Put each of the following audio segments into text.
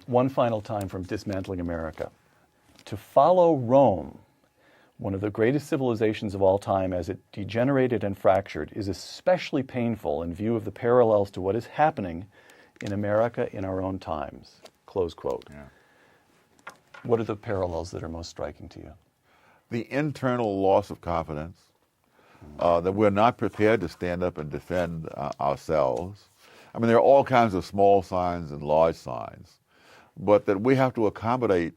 One final time from Dismantling America. To follow Rome, one of the greatest civilizations of all time, as it degenerated and fractured, is especially painful in view of the parallels to what is happening in America in our own times. Close quote. Yeah. What are the parallels that are most striking to you? The internal loss of confidence, that we're not prepared to stand up and defend ourselves. I mean, there are all kinds of small signs and large signs, but that we have to accommodate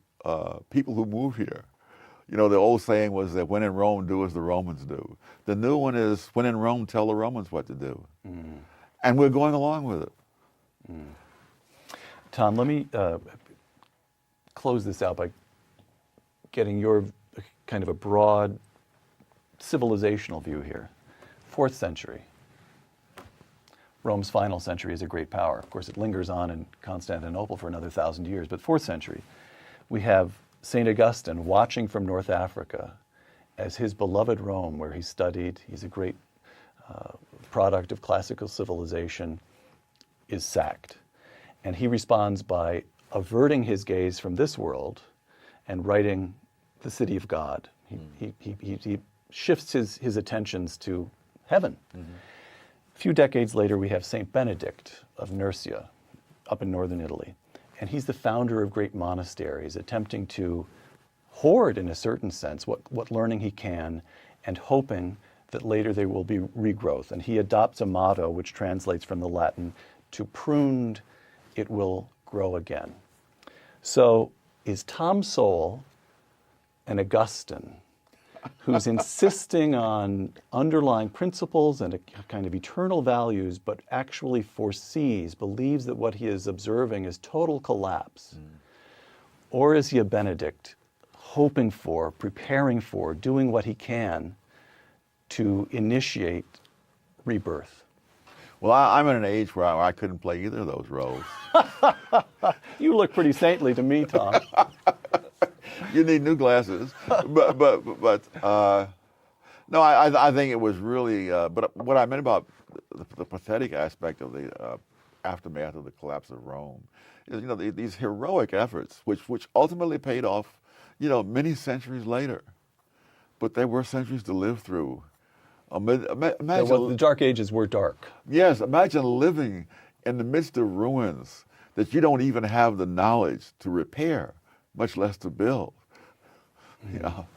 people who move here. You know, the old saying was that when in Rome, do as the Romans do. The new one is when in Rome, tell the Romans what to do. And we're going along with it. Tom, let me close this out by getting your kind of a broad civilizational view here. 4th century. Rome's final century is a great power. Of course, it lingers on in Constantinople for another 1,000 years, but 4th century, we have St. Augustine watching from North Africa as his beloved Rome, where he studied, he's a great product of classical civilization, is sacked. And he responds by averting his gaze from this world and writing the city of God. He shifts his attentions to heaven. A few decades later, we have St. Benedict of Nursia up in northern Italy. And he's the founder of great monasteries, attempting to hoard, in a certain sense, what learning he can, and hoping that later there will be regrowth. And he adopts a motto which translates from the Latin, to pruned, it will grow again. So is Tom Sowell an Augustine who's insisting on underlying principles and a kind of eternal values, but actually believes that what he is observing is total collapse? Or is he a Benedict, hoping for, preparing for, doing what he can to initiate rebirth? Well, I'm at an age where I couldn't play either of those roles. You look pretty saintly to me, Tom. You need new glasses, but no, I think it was really. But what I meant about the pathetic aspect of the aftermath of the collapse of Rome is, you know, these heroic efforts, which ultimately paid off, you know, many centuries later. But there were centuries to live through. Imagine, The Dark Ages were dark. Yes, imagine living in the midst of ruins that you don't even have the knowledge to repair, much less to build. You know?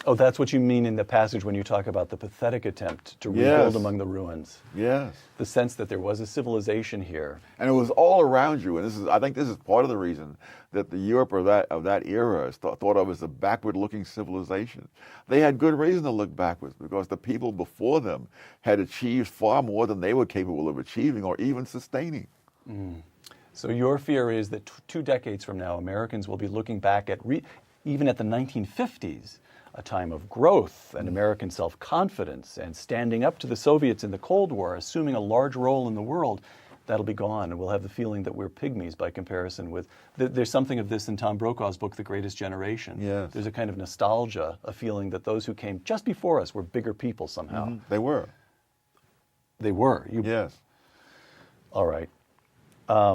Oh, that's what you mean in the passage when you talk about the pathetic attempt to rebuild among the ruins. Yes. The sense that there was a civilization here. And it was all around you. And I think this is part of the reason that the Europe of that era is thought of as a backward-looking civilization. They had good reason to look backwards because the people before them had achieved far more than they were capable of achieving or even sustaining. So your fear is that 2 decades from now, Americans will be looking back at, even at the 1950s, a time of growth and American self-confidence and standing up to the Soviets in the Cold War, assuming a large role in the world. That'll be gone, and we'll have the feeling that we're pygmies by comparison with... There's something of this in Tom Brokaw's book, The Greatest Generation. Yes. There's a kind of nostalgia, a feeling that those who came just before us were bigger people somehow. They were. They were. Yes. All right.